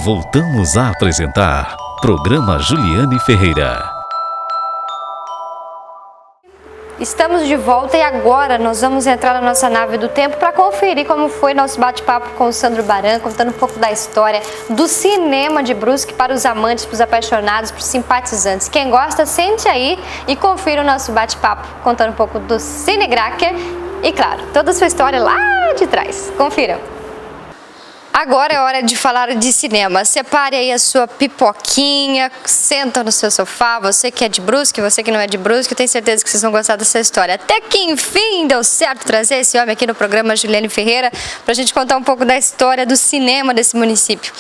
Voltamos a apresentar Programa Juliane Ferreira. Estamos de volta e agora nós vamos entrar na nossa nave do tempo para conferir como foi nosso bate-papo com o Sandro Baran, contando um pouco da história do cinema de Brusque para os amantes, para os apaixonados, para os simpatizantes. Quem gosta, sente aí e confira o nosso bate-papo, contando um pouco do Cine Gracker e, claro, toda a sua história lá de trás. Confiram! Agora é hora de falar de cinema. Separe aí a sua pipoquinha, senta no seu sofá, você que é de Brusque, você que não é de Brusque, eu tenho certeza que vocês vão gostar dessa história. Até que enfim deu certo trazer esse homem aqui no programa Juliane Ferreira pra gente contar um pouco da história do cinema desse município.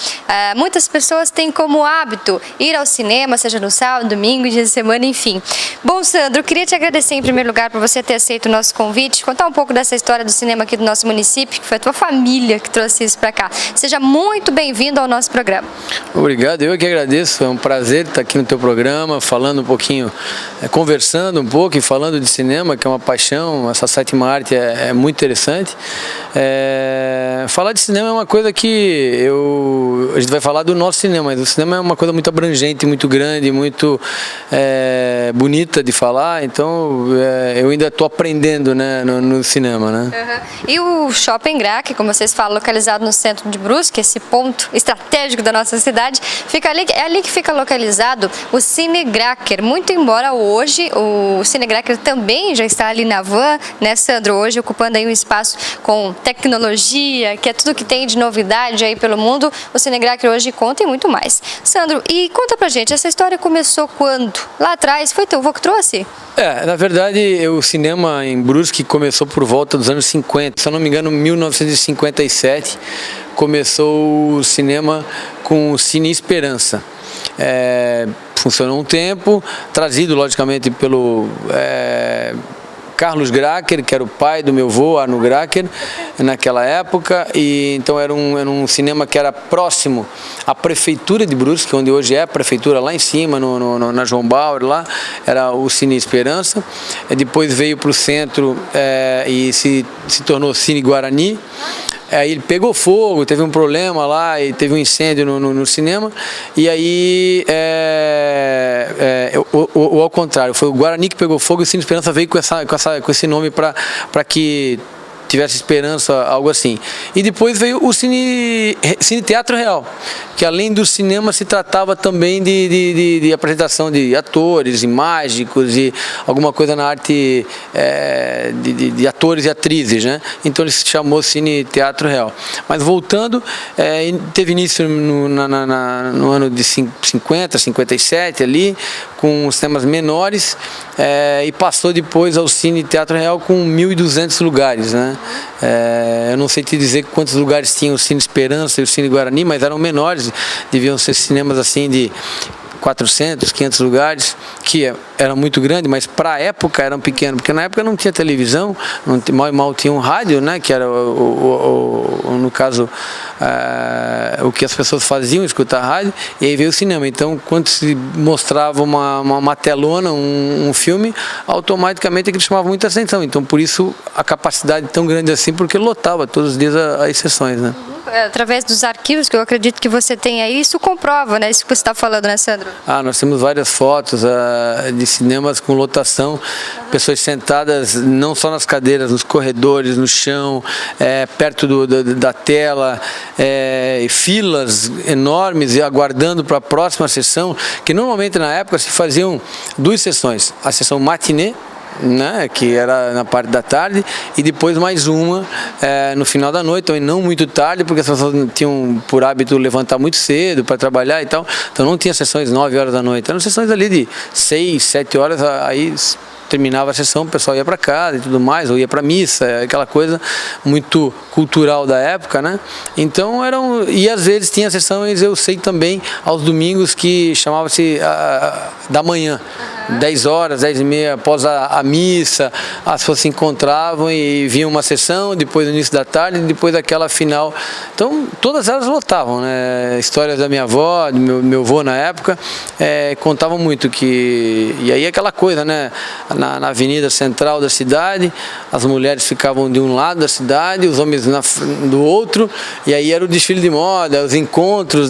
Muitas pessoas têm como hábito ir ao cinema, seja no sábado, domingo, dia de semana, enfim. Bom, Sandro, eu queria te agradecer em primeiro lugar por você ter aceito o nosso convite, contar um pouco dessa história do cinema aqui do nosso município, que foi a tua família que trouxe isso pra cá. Seja muito bem-vindo ao nosso programa. Obrigado, eu que agradeço, é um prazer estar aqui no teu programa, falando um pouquinho, conversando um pouco e falando de cinema, que é uma paixão, essa sétima arte é muito interessante. Falar de cinema é uma coisa que a gente vai falar do nosso cinema, mas o cinema é uma coisa muito abrangente, muito grande, muito bonita de falar, então eu ainda estou aprendendo, né, no cinema, né? Uhum. E o Shopping Gracker, como vocês falam, localizado no centro de Brusque, esse ponto estratégico da nossa cidade, fica ali, é ali que fica localizado o Cine Gracker. Muito embora hoje o Cine Gracker também já está ali na van, né, Sandro? Hoje ocupando aí um espaço com tecnologia, que é tudo que tem de novidade aí pelo mundo, o Cine Gracker hoje conta e muito mais. Sandro, e conta pra gente, essa história começou quando? Lá atrás, foi teu avô que trouxe? Na verdade, o cinema em Brusque começou por volta dos anos 50, se eu não me engano, 1957, começou o cinema com o Cine Esperança. Funcionou um tempo, trazido logicamente pelo Carlos Gracker, que era o pai do meu avô, Arno Gracker, naquela época, e então era um cinema que era próximo à prefeitura de Brusque, onde hoje é a prefeitura, lá em cima, na João Bauer, lá era o Cine Esperança. Depois veio para o centro e se tornou Cine Guarani. Aí ele pegou fogo, teve um problema lá e teve um incêndio no cinema, e aí ao contrário, foi o Guarani que pegou fogo e o Cine Esperança veio com esse nome para que tivesse esperança, algo assim. E depois veio o Cine Teatro Real, que além do cinema se tratava também de apresentação de atores e mágicos e alguma coisa na arte de atores e atrizes, né? Então ele se chamou Cine Teatro Real. Mas voltando, teve início no ano de 50, 57 ali, com os temas menores, e passou depois ao Cine Teatro Real com 1.200 lugares, né? Eu não sei te dizer quantos lugares tinha o Cine Esperança e o Cine Guarani, mas eram menores, deviam ser cinemas assim de 400, 500 lugares, que era muito grande, mas para a época eram pequenos, porque na época não tinha televisão, mal tinha um rádio, né, que era, no caso, o que as pessoas faziam, escutar rádio, e aí veio o cinema. Então, quando se mostrava uma telona, um filme, automaticamente aquilo chamava muita atenção. Então, por isso, a capacidade tão grande assim, porque lotava todos os dias as sessões, né? Através dos arquivos que eu acredito que você tem aí, isso comprova, né? Isso que você está falando, né, Sandro? Nós temos várias fotos de cinemas com lotação, pessoas sentadas não só nas cadeiras, nos corredores, no chão, perto da tela, filas enormes e aguardando para a próxima sessão, que normalmente na época se faziam duas sessões, a sessão matinê, né, que era na parte da tarde, e depois mais uma no final da noite, também não muito tarde, porque as pessoas tinham por hábito levantar muito cedo para trabalhar e tal, então não tinha sessões 9 horas da noite, eram sessões ali de 6, 7 horas, aí terminava a sessão, o pessoal ia para casa e tudo mais, ou ia para missa, aquela coisa muito cultural da época, né? Então e às vezes tinha sessões, eu sei também, aos domingos, que chamava-se da manhã. 10 horas, 10 e meia, após a missa, as pessoas se encontravam e viam uma sessão, depois no início da tarde, depois aquela final. Então, todas elas lotavam, né? Histórias da minha avó, do meu avô na época, contavam muito que... E aí aquela coisa, né? Na avenida central da cidade, as mulheres ficavam de um lado da cidade, os homens do outro, e aí era o desfile de moda, os encontros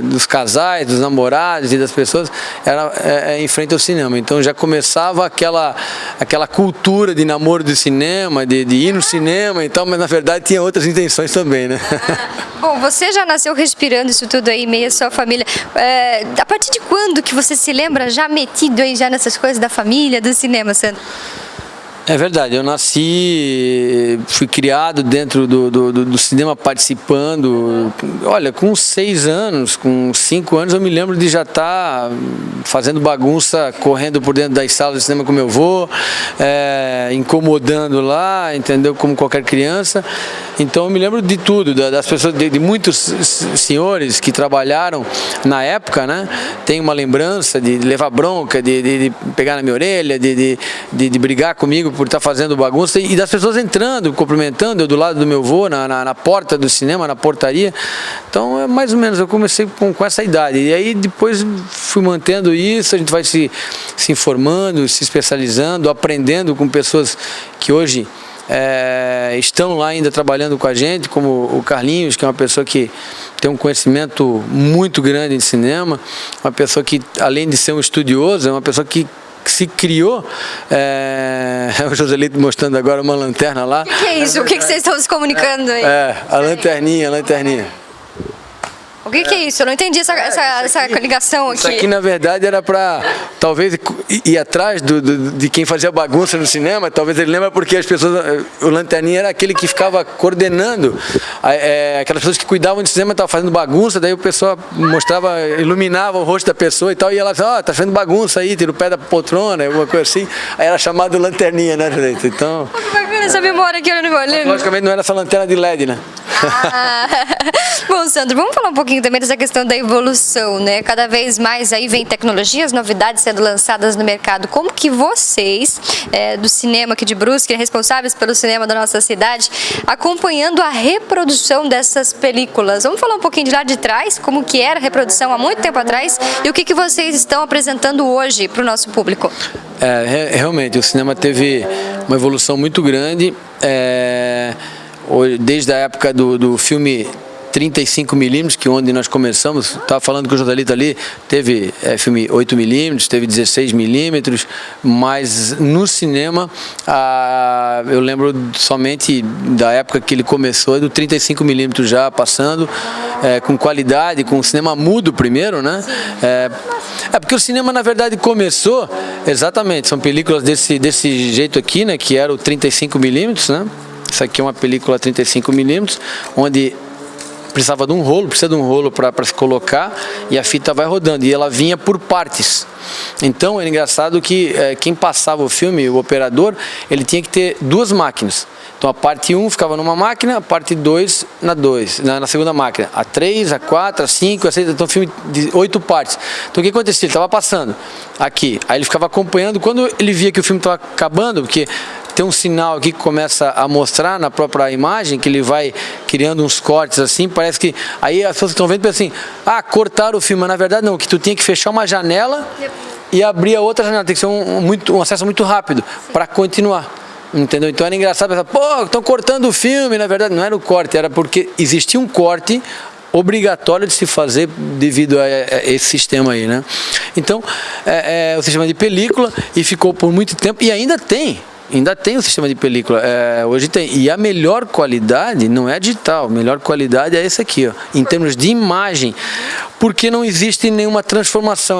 dos casais, dos namorados e das pessoas, era em frente ao cinema. Então já começava aquela cultura de namoro do cinema, de ir no cinema e tal, mas na verdade tinha outras intenções também, né? Bom, você já nasceu respirando isso tudo aí, meio a sua família. A partir de quando que você se lembra já metido aí já nessas coisas da família, do cinema, Sandro? É verdade, eu nasci, fui criado dentro do cinema participando. Olha, com 6 anos, com 5 anos eu me lembro de já estar fazendo bagunça, correndo por dentro das salas de cinema com meu avô, incomodando lá, entendeu? Como qualquer criança. Então eu me lembro de tudo, das pessoas, de muitos senhores que trabalharam na época, né? Tenho uma lembrança de levar bronca, de pegar na minha orelha, de brigar comigo por estar fazendo bagunça, e das pessoas entrando, cumprimentando, eu do lado do meu avô, na porta do cinema, na portaria. Então, mais ou menos, eu comecei com essa idade. E aí, depois, fui mantendo isso, a gente vai se informando, se especializando, aprendendo com pessoas que hoje estão lá ainda trabalhando com a gente, como o Carlinhos, que é uma pessoa que tem um conhecimento muito grande de cinema, uma pessoa que, além de ser um estudioso, é uma pessoa que se criou, o Joselito mostrando agora uma lanterna lá. O que é isso? O que vocês estão se comunicando aí? A lanterninha. O que é isso? Eu não entendi essa ligação aqui. Isso aqui, na verdade, era para, talvez, ir atrás de quem fazia bagunça no cinema. Talvez ele lembra porque as pessoas... O lanterninha era aquele que ficava coordenando. Aquelas pessoas que cuidavam do cinema estavam fazendo bagunça, daí o pessoal mostrava, iluminava o rosto da pessoa e tal, e ela dizia, tá fazendo bagunça aí, tira o pé da poltrona, alguma coisa assim. Aí era chamado lanterninha, né, gente? Então... Que bacana essa memória aqui, eu não lembro. Logicamente não era essa lanterna de LED, né? Bom, Sandro, vamos falar um pouquinho também dessa questão da evolução, né? Cada vez mais aí vem tecnologias, novidades sendo lançadas no mercado. Como que vocês, do cinema aqui de Brusque, responsáveis pelo cinema da nossa cidade, acompanhando a reprodução dessas películas? Vamos falar um pouquinho de lá de trás, como que era a reprodução há muito tempo atrás e o que vocês estão apresentando hoje para o nosso público? Realmente, o cinema teve uma evolução muito grande, desde a época do filme 35mm, que onde nós começamos, estava falando com o Joselito ali, teve filme 8mm, teve 16mm, mas no cinema, eu lembro somente da época que ele começou, do 35mm já passando, com qualidade, com cinema mudo primeiro, né? Porque o cinema, na verdade, começou, exatamente, são películas desse jeito aqui, né, que era o 35mm, né? Isso aqui é uma película 35mm, onde precisa de um rolo para se colocar e a fita vai rodando, e ela vinha por partes. Então era engraçado que quem passava o filme, o operador, ele tinha que ter 2 máquinas. Então a parte 1 ficava numa máquina, a parte 2 na segunda máquina. A 3, a 4, a 5, a 6, então filme de 8 partes. Então o que acontecia? Ele estava passando aqui, aí ele ficava acompanhando, quando ele via que o filme estava acabando, porque tem um sinal aqui que começa a mostrar na própria imagem, que ele vai criando uns cortes assim, parece que... Aí as pessoas que estão vendo pensam assim, cortaram o filme, mas na verdade não, que tu tinha que fechar uma janela e abrir a outra janela, tem que ser um acesso muito rápido para continuar. Entendeu? Então era engraçado pensar, estão cortando o filme, na verdade não era o corte, era porque existia um corte obrigatório de se fazer devido a esse sistema aí, né? Então, o sistema de película, e ficou por muito tempo, e ainda tem o sistema de película, hoje tem, e a melhor qualidade não é digital, a melhor qualidade é esse aqui, ó, em termos de imagem, porque não existe nenhuma transformação,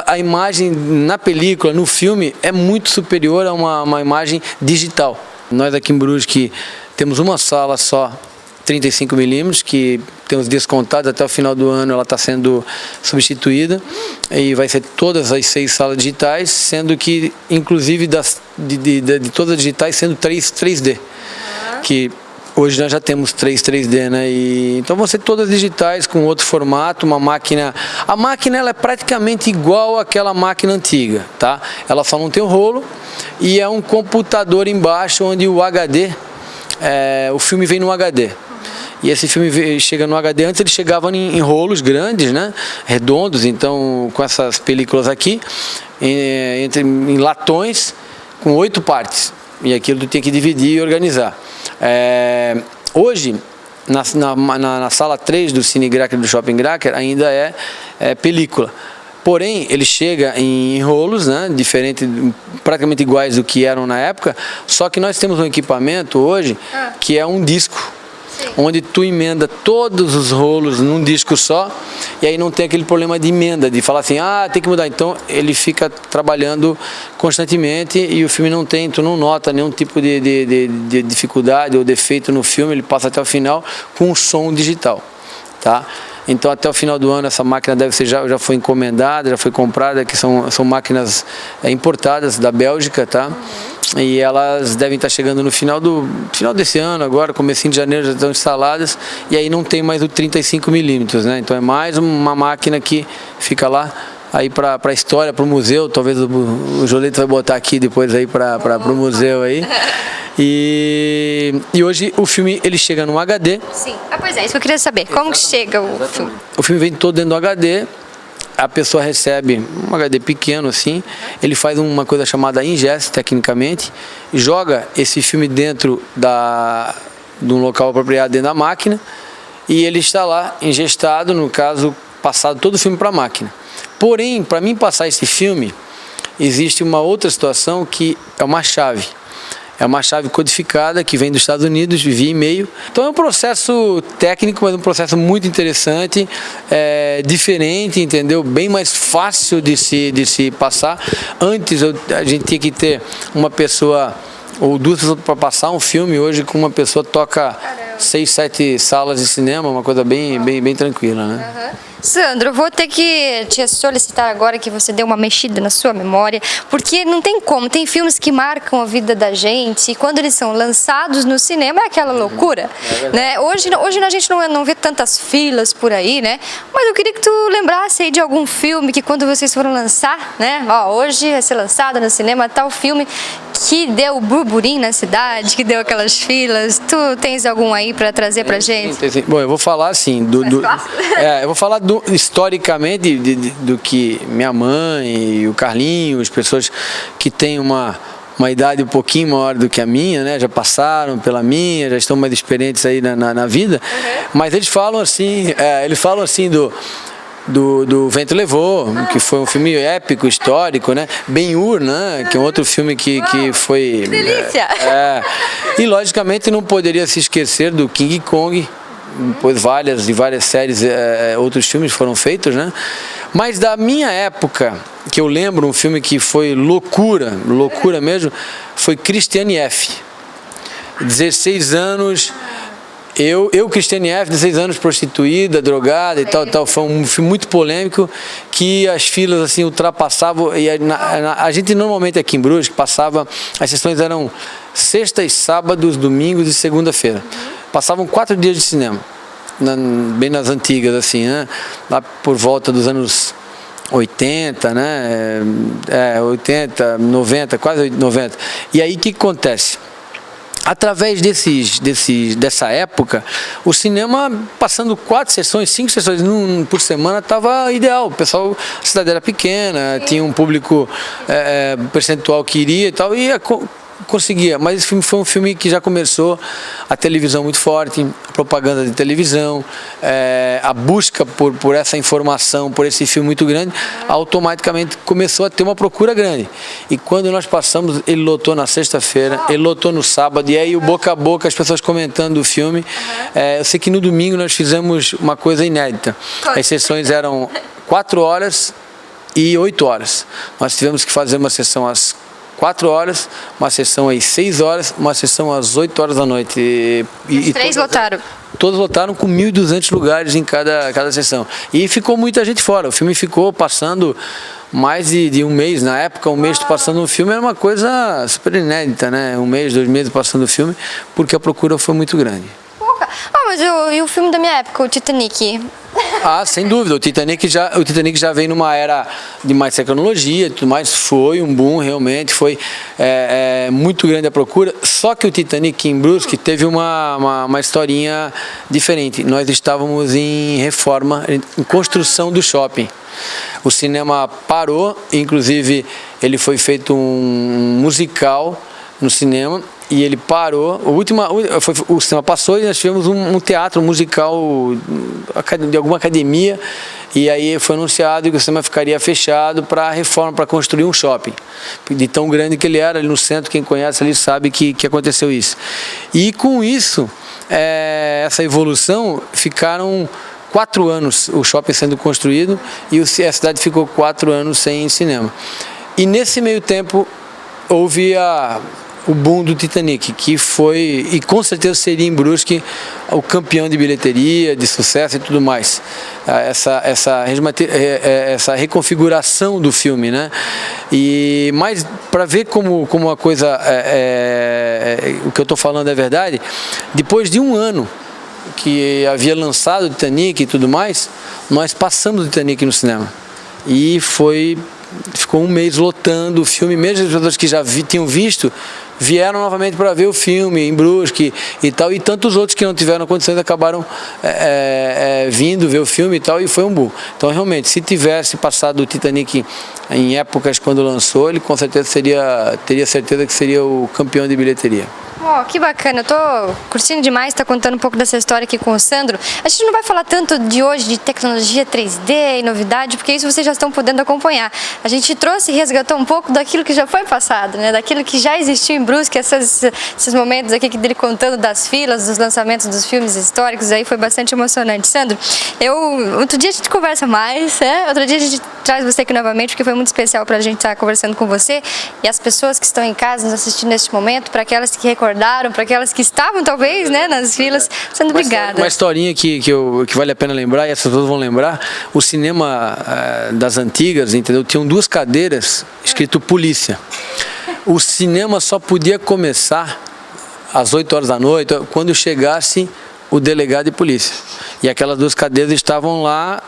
a imagem na película, no filme, é muito superior a uma imagem digital. Nós aqui em Brusque temos uma sala só, 35mm, que tem os dias contados, até o final do ano ela está sendo substituída e vai ser todas as 6 salas digitais, sendo que inclusive de todas as digitais sendo 3D, que Hoje nós já temos 3D, né? Então vão ser todas digitais, com outro formato, uma máquina... A máquina ela é praticamente igual àquela máquina antiga, tá? Ela só não tem o rolo e é um computador embaixo onde o HD, o filme vem no HD. E esse filme chega no HD, antes ele chegava em rolos grandes, né? Redondos, então com essas películas aqui, em latões, com 8 partes. E aquilo tu tem que dividir e organizar. Hoje, na sala 3 do Cine Gracker, do Shopping Gracker, ainda é película. Porém, ele chega em rolos, né, diferente, praticamente iguais do que eram na época, só que nós temos um equipamento hoje que é um disco. Sim. Onde tu emenda todos os rolos num disco só, e aí não tem aquele problema de emenda, de falar assim, tem que mudar. Então ele fica trabalhando constantemente e o filme tu não nota nenhum tipo de dificuldade ou defeito no filme, ele passa até o final com um som digital, tá? Então até o final do ano essa máquina já foi encomendada, já foi comprada, que são máquinas importadas da Bélgica, tá? E elas devem estar chegando no final desse ano, agora, comecinho de janeiro, já estão instaladas, e aí não tem mais o 35mm, né? Então é mais uma máquina que fica lá aí para a história, para o museu. Talvez o Joleto vai botar aqui depois aí para o museu aí. E hoje o filme ele chega no HD. Sim. Pois é, isso que eu queria saber. Como que chega o filme? O filme vem todo dentro do HD. A pessoa recebe um HD pequeno assim, ele faz uma coisa chamada ingest, tecnicamente, joga esse filme dentro de um local apropriado dentro da máquina e ele está lá ingestado, no caso, passado todo o filme para a máquina. Porém, para mim passar esse filme, existe uma outra situação que é uma chave. É uma chave codificada que vem dos Estados Unidos via e-mail. Então é um processo técnico, mas um processo muito interessante, diferente, entendeu? Bem mais fácil de se passar. Antes a gente tinha que ter uma pessoa ou 2 pessoas para passar um filme. Hoje com uma pessoa toca 6, 7 salas de cinema, uma coisa bem tranquila, né? Uhum. Sandro, eu vou ter que te solicitar agora que você dê uma mexida na sua memória, porque não tem como, tem filmes que marcam a vida da gente e quando eles são lançados no cinema é aquela loucura, né? Hoje a gente não vê tantas filas por aí, né? Mas eu queria que tu lembrasse aí de algum filme que quando vocês foram lançar, né? Hoje vai ser lançado no cinema tal filme que deu burburinho na cidade, que deu aquelas filas. Tu tens algum aí para trazer pra gente? Sim. Bom, eu vou falar assim, eu vou falar historicamente do que minha mãe e o Carlinhos, pessoas que têm uma idade um pouquinho maior do que a minha, né? Já passaram pela minha, já estão mais experientes aí na vida. Mas eles falam assim, do Vento Levou, que foi um filme épico, histórico, né? Ben-Hur, né? Que é um outro filme que foi... Que delícia! E logicamente não poderia se esquecer do King Kong. Depois várias séries, outros filmes foram feitos, né? Mas da minha época, que eu lembro, um filme que foi loucura mesmo, foi Christiane F. 16 anos... Christiane F., 16 anos, prostituída, drogada e tal, foi um filme muito polêmico, que as filas assim ultrapassavam, e a gente normalmente aqui em Brusque passava, as sessões eram sextas, sábados, domingos e segunda-feira. Passavam 4 dias de cinema, bem nas antigas assim, né? Lá por volta dos anos 80, né? 80, 90, quase 90. E aí o que acontece? Através dessa época, o cinema, passando 4 sessões, 5 sessões por semana, estava ideal. O pessoal, a cidade era pequena, tinha um público percentual que iria e tal, e conseguia. Mas esse filme foi um filme que já começou a televisão muito forte, a propaganda de televisão, a busca por essa informação, por esse filme muito grande, automaticamente começou a ter uma procura grande. E quando nós passamos, ele lotou na sexta-feira, ele lotou no sábado, e aí o boca a boca, as pessoas comentando o filme. Eu sei que no domingo nós fizemos uma coisa inédita. As sessões eram 4 horas e 8 horas. Nós tivemos que fazer uma sessão às 4 horas, uma sessão às 6 horas, uma sessão às 8 horas da noite. Os 3 lotaram? Todos lotaram, com 1.200 lugares em cada sessão. E ficou muita gente fora. O filme ficou passando mais de um mês. Na época, um mês passando um filme era uma coisa super inédita, né? 1 mês, 2 meses passando o filme, porque a procura foi muito grande. Mas e o filme da minha época, o Titanic? Ah, sem dúvida, o Titanic já vem numa era de mais tecnologia e tudo mais, foi um boom realmente, foi muito grande a procura, só que o Titanic em Brusque teve uma historinha diferente. Nós estávamos em reforma, em construção do shopping. O cinema parou, inclusive ele foi feito um musical no cinema, e ele parou, o cinema passou e nós tivemos um teatro musical de alguma academia, e aí foi anunciado que o cinema ficaria fechado para reforma, para construir um shopping, de tão grande que ele era ali no centro. Quem conhece ali sabe que aconteceu isso. E com isso, essa evolução, ficaram 4 anos o shopping sendo construído e a cidade ficou 4 anos sem cinema. E nesse meio tempo houve o boom do Titanic, que foi, e com certeza seria em Brusque, o campeão de bilheteria, de sucesso e tudo mais. Essa reconfiguração do filme, né? Mas para ver como a coisa, o que eu estou falando é verdade, depois de 1 ano que havia lançado o Titanic e tudo mais, nós passamos o Titanic no cinema. E ficou 1 mês lotando o filme, mesmo as pessoas que já tinham visto, vieram novamente para ver o filme em Brusque e tal, e tantos outros que não tiveram condições acabaram vindo ver o filme e tal, e foi um boom. Então, realmente, se tivesse passado o Titanic em épocas quando lançou, ele com certeza teria certeza que seria o campeão de bilheteria. Oh, que bacana, eu tô curtindo demais, tá contando um pouco dessa história aqui com o Sandro. A gente não vai falar tanto de hoje de tecnologia 3D e novidade, porque isso vocês já estão podendo acompanhar. A gente trouxe e resgatou um pouco daquilo que já foi passado, né? Daquilo que já existiu em Brusque, esses momentos aqui dele contando das filas, dos lançamentos dos filmes históricos, aí foi bastante emocionante. Sandro, outro dia a gente conversa mais, outro dia a gente traz você aqui novamente, porque foi muito especial pra gente estar conversando com você e as pessoas que estão em casa nos assistindo neste momento, para aquelas que recordaram, para aquelas que estavam talvez, né, nas filas. Sandro, obrigada. Uma historinha que vale a pena lembrar, e as pessoas vão lembrar, o cinema das antigas, entendeu? Tinham 2 cadeiras escrito polícia. O cinema só podia começar às 8 horas da noite, quando chegasse o delegado de polícia. E aquelas 2 cadeiras estavam lá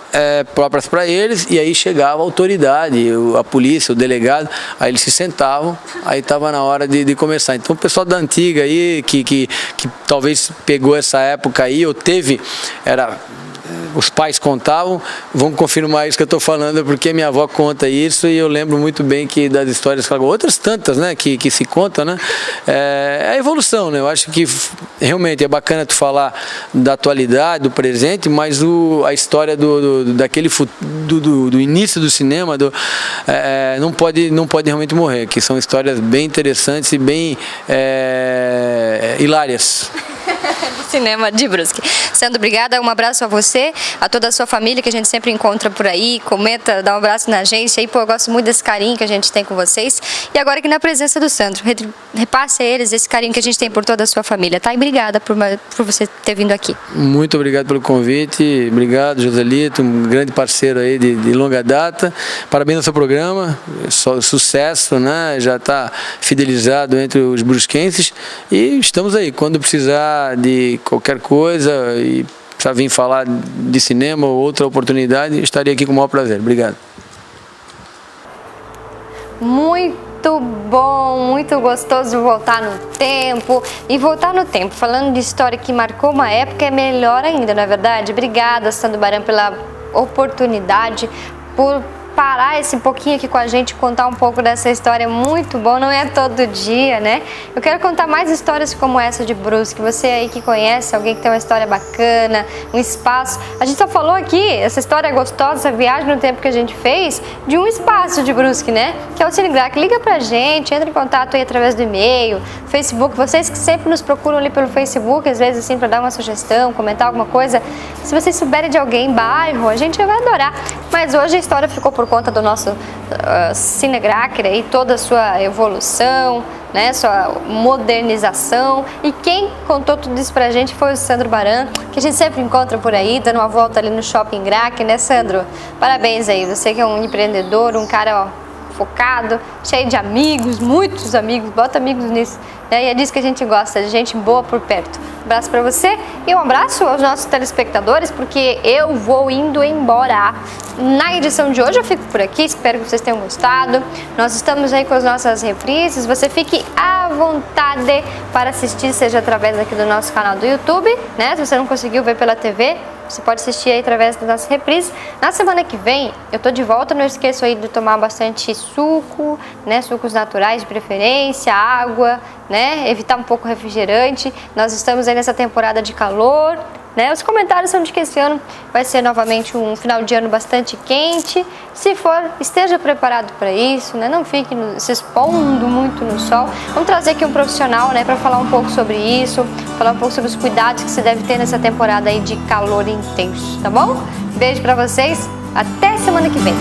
próprias para eles, e aí chegava a autoridade, a polícia, o delegado, aí eles se sentavam, aí estava na hora de começar. Então o pessoal da antiga aí, que talvez pegou essa época aí, ou teve, os pais contavam, vão confirmar isso que eu estou falando, porque minha avó conta isso e eu lembro muito bem das histórias, outras tantas, né, que se contam, né, a evolução, né, eu acho que realmente é bacana tu falar da atualidade, do presente, mas a história do início do cinema não pode realmente morrer, que são histórias bem interessantes e bem hilárias. Cinema de Brusque. Sandro, obrigada, um abraço a você, a toda a sua família que a gente sempre encontra por aí, comenta, dá um abraço na agência, eu gosto muito desse carinho que a gente tem com vocês. E agora aqui na presença do Sandro, repasse a eles esse carinho que a gente tem por toda a sua família, tá? E obrigada por você ter vindo aqui. Muito obrigado pelo convite, obrigado, Joselito, um grande parceiro aí de longa data, parabéns no seu programa, sucesso, né? Já está fidelizado entre os brusquenses e estamos aí, quando precisar de qualquer coisa e precisar vir falar de cinema ou outra oportunidade, estaria aqui com o maior prazer. Obrigado. Muito bom, muito gostoso voltar no tempo. E voltar no tempo, falando de história que marcou uma época, é melhor ainda, não é verdade? Obrigada, Sandro Baran, pela oportunidade, por parar esse pouquinho aqui com a gente, contar um pouco dessa história muito bom, não é todo dia, né? Eu quero contar mais histórias como essa de Brusque, você aí que conhece alguém que tem uma história bacana, um espaço, a gente só falou aqui, essa história gostosa, essa viagem no tempo que a gente fez, de um espaço de Brusque, né? Que é o Cinegrac, liga pra gente, entra em contato aí através do e-mail, Facebook, vocês que sempre nos procuram ali pelo Facebook, às vezes assim, pra dar uma sugestão, comentar alguma coisa, se vocês souberem de alguém, bairro, a gente vai adorar, mas hoje a história ficou por conta do nosso Cinegracker e toda a sua evolução, né, sua modernização. E quem contou tudo isso pra gente foi o Sandro Baran, que a gente sempre encontra por aí, dando uma volta ali no Shopping Grac, né, Sandro? Parabéns aí, você que é um empreendedor, um cara, focado, cheio de amigos, muitos amigos, bota amigos nisso, né? E é disso que a gente gosta, de gente boa por perto. Um abraço pra você e um abraço aos nossos telespectadores, porque eu vou indo embora. Na edição de hoje eu fico por aqui, espero que vocês tenham gostado. Nós estamos aí com as nossas reprises, você fique à vontade para assistir, seja através aqui do nosso canal do YouTube, né? Se você não conseguiu ver pela TV, você pode assistir aí através das nossas reprises. Na semana que vem, eu tô de volta. Não esqueça aí de tomar bastante suco, né? Sucos naturais de preferência, água, né? Evitar um pouco refrigerante. Nós estamos aí nessa temporada de calor, né? Os comentários são de que esse ano vai ser novamente um final de ano bastante quente. Se for, esteja preparado para isso, né? Não fique se expondo muito no sol. Vamos trazer aqui um profissional, né, para falar um pouco sobre isso, falar um pouco sobre os cuidados que se deve ter nessa temporada aí de calor intenso, tá bom? Beijo para vocês, até semana que vem.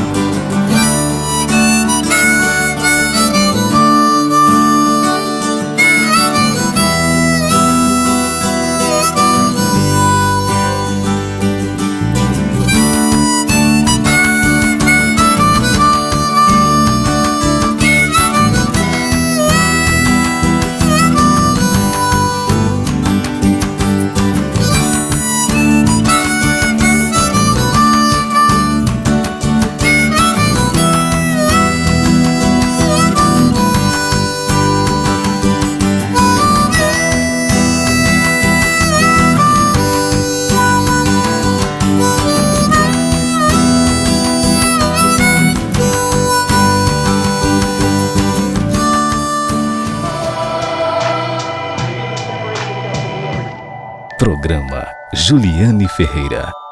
Programa Juliane Ferreira.